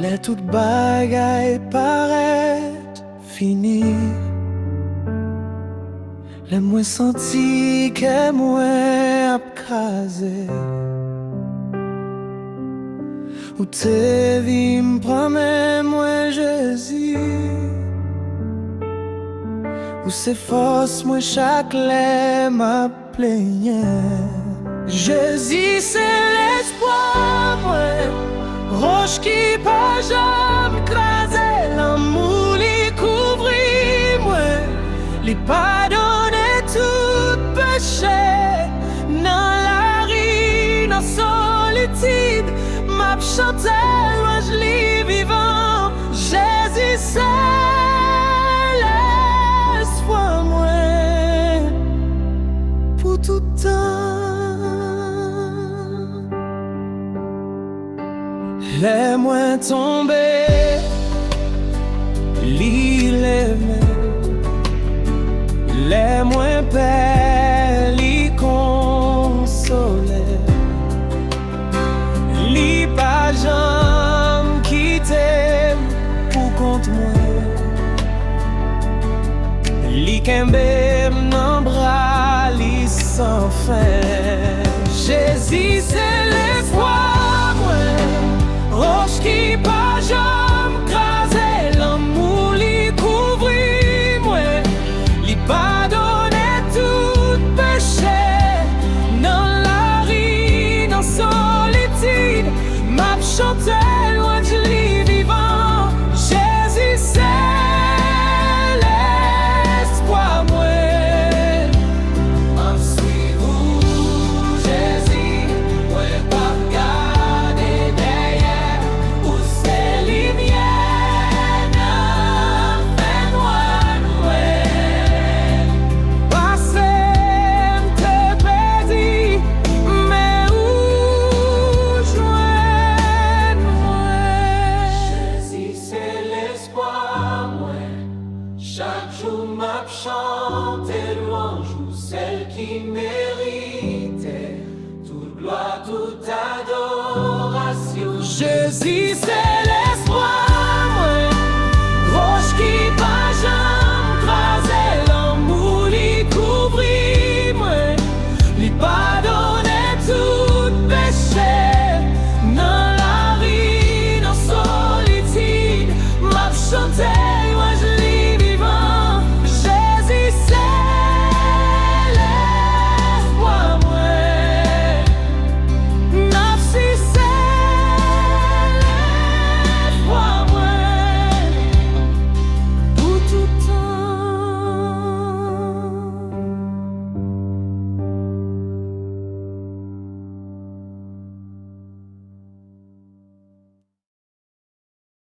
Les toutes bagailles paraissent finies. Les moins sentis que moins abcrasé. Ou te vie m'promets moi Jésus. Ou c'est force moi chaque lait m'a plaigné. Jésus c'est l'espoir moi. Roche qui pas jamais crasé, l'amour li couvrit moi, li pardonne tout péché. Dans la rue, dans solitude, m'a chanté louange li vivant. Jésus c'est l'espoir moi pour tout temps. Les moins tombés, l'île aimée, les moins belles, l'île consolée, l'île pas jamais quitté pour compte moi, l'île qu'embé m'en bras, l'île sans fin. Jésus c'est l'espoir. Roche qui